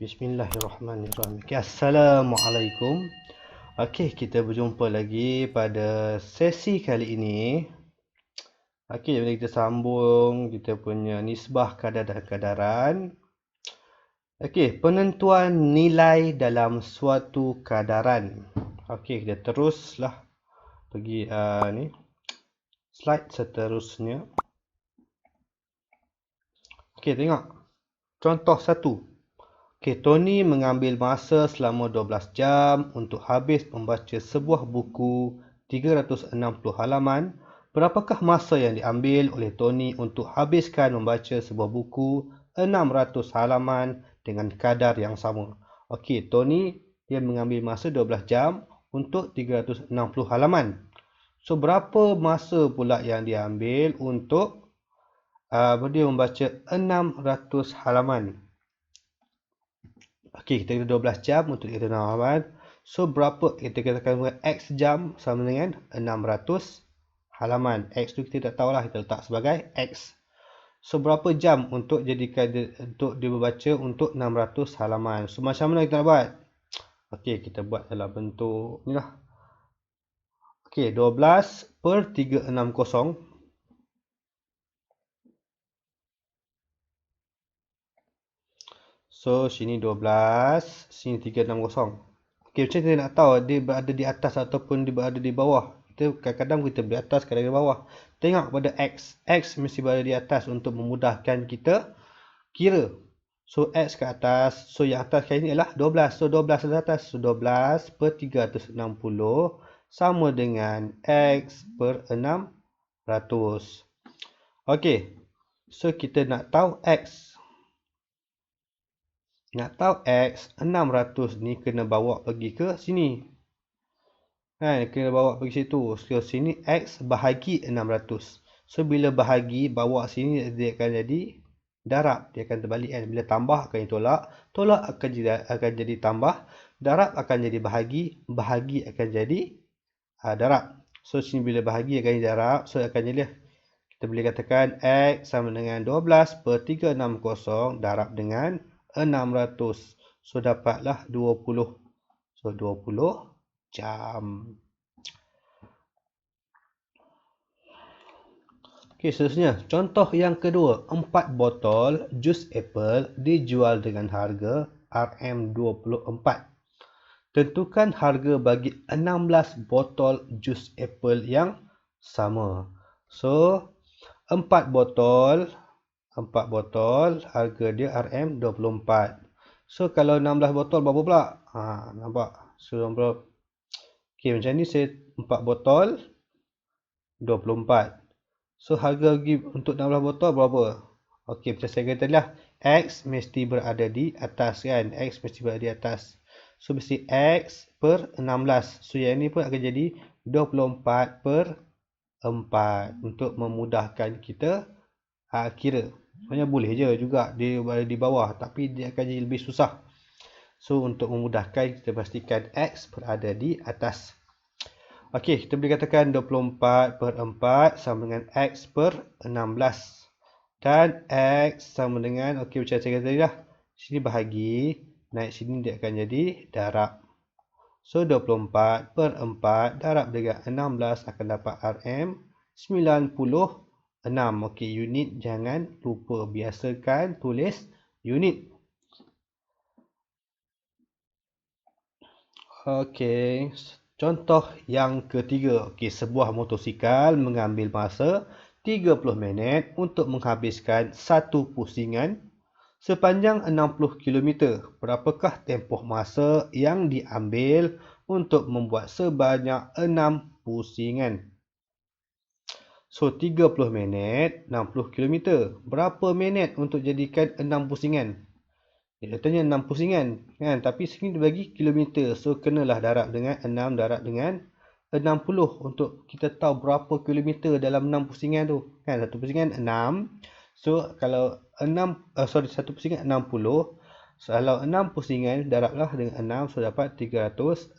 Bismillahirrahmanirrahim. Okay, Assalamualaikum. Okey, kita berjumpa lagi pada sesi kali ini. Okey, bila kita sambung kita punya nisbah kadar dan kadaran. Okey, penentuan nilai dalam suatu kadaran. Okey, kita teruslah pergi ni slide seterusnya. Okey, tengok. Contoh 1. Okey, Tony mengambil masa selama 12 jam untuk habis membaca sebuah buku 360 halaman. Berapakah masa yang diambil oleh Tony untuk habiskan membaca sebuah buku 600 halaman dengan kadar yang sama? Okey, Tony dia mengambil masa 12 jam untuk 360 halaman. So, berapa masa pula yang dia ambil untuk dia membaca 600 halaman? Okey, kita kata 12 jam untuk kita halaman. So, berapa kita katakan X jam sama dengan 600 halaman. X tu kita tak tahulah, kita letak sebagai X. So, berapa jam untuk jadikan untuk dia membaca untuk 600 halaman. So, macam mana kita nak buat? Okey, kita buat dalam bentuk ni lah. Okey, 12 per 360. So, sini 12, sini 360. Okey, macam kita nak tahu dia berada di atas ataupun dia berada di bawah. Kadang-kadang kita di atas, kadang-kadang di bawah. Tengok pada X. X mesti berada di atas untuk memudahkan kita kira. So, X ke atas. So, yang atas kali ini adalah 12. So, 12 di atas. So, 12 per 360 sama dengan X per 600. Okey. So, kita nak tahu X. Nak tahu X, 600 ni kena bawa pergi ke sini. Kena bawa pergi situ. So, sini X bahagi 600. So, bila bahagi, bawa sini dia akan jadi darab. Dia akan terbalik kan. Bila tambah akan ditolak. Tolak akan jadi tambah. Darab akan jadi bahagi. Bahagi akan jadi darab. So, sini bila bahagi akan jadi darab. So, akan jadi, kita boleh katakan X sama dengan 12 per 360 darab dengan 600. So, dapatlah 20. So, 20 jam. Okey, seterusnya. Contoh yang kedua. 4 botol jus apple dijual dengan harga RM24. Tentukan harga bagi 16 botol jus apple yang sama. So, 4 botol harga dia RM24. So, kalau 16 botol berapa pula? Nampak? So, okey, macam ni saya 4 botol 24. So, harga untuk 16 botol berapa? Okey, macam saya kata tadi lah. X mesti berada di atas kan? X mesti berada di atas. So, mesti X per 16. So, yang ni pun akan jadi 24 per 4. Untuk memudahkan kita kira. Sebenarnya boleh je juga dia berada di bawah. Tapi dia akan jadi lebih susah. So, untuk memudahkan kita pastikan X berada di atas. Okey, kita boleh katakan 24 per 4 sama dengan X per 16. Dan X sama dengan, okey macam saya kata tadi lah. Sini bahagi, naik sini dia akan jadi darab. So, 24 per 4 darab dengan 16 akan dapat RM96. Okey, unit jangan lupa. Biasakan tulis unit. Okey, contoh yang ketiga. Okey, sebuah motosikal mengambil masa 30 minit untuk menghabiskan satu pusingan sepanjang 60 km. Berapakah tempoh masa yang diambil untuk membuat sebanyak 6 pusingan? So, 30 minit, 60 km. Berapa minit untuk jadikan 6 pusingan? Dia tanya 6 pusingan. Kan? Tapi sini dia bagi kilometer. So, kenalah darab dengan 6 darab dengan 60. Untuk kita tahu berapa kilometer dalam 6 pusingan tu. Kan? Satu pusingan 6. So, kalau satu pusingan 60. So, kalau 6 pusingan, darablah dengan 6. So, dapat 360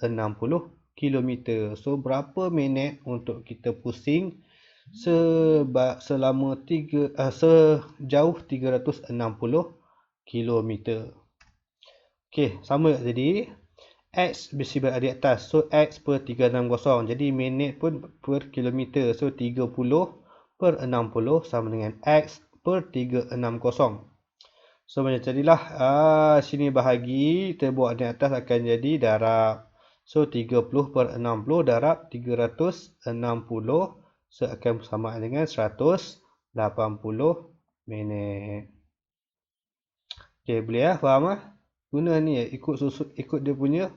km. So, berapa minit untuk kita pusing selama sejauh 360 km. Okey, sama jadi X mesti berada di atas. So, X per 360. Jadi, minit pun per kilometer. So, 30 per 60 sama dengan X per 360. So, macam tadilah. Sini bahagi. Kita buat di atas akan jadi darab. So, 30 per 60 darab 360. So, akan sama dengan 180 minit. Okey, boleh lah. Faham lah? Guna ni ikut dia punya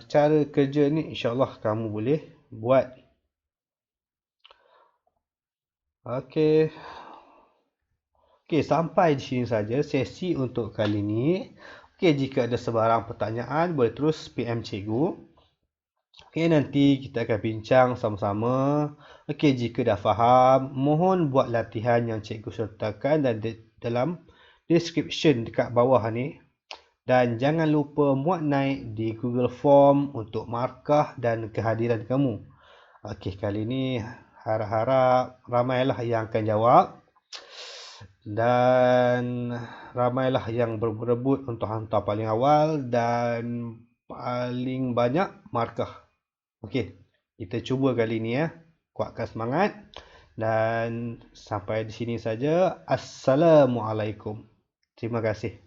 cara kerja ni, insyaAllah kamu boleh buat. Okey. Okey, sampai di sini saja sesi untuk kali ni. Okey, jika ada sebarang pertanyaan, boleh terus PM cikgu. Okey, nanti kita akan bincang sama-sama. Okey, jika dah faham, mohon buat latihan yang cikgu sertakan dalam description dekat bawah ni. Dan jangan lupa muat naik di Google Form untuk markah dan kehadiran kamu. Okey, kali ni harap-harap ramailah yang akan jawab. Dan ramailah yang berebut untuk hantar paling awal dan paling banyak markah. Okey, kita cuba kali ni ya. Kuatkan semangat. Dan sampai di sini saja. Assalamualaikum. Terima kasih.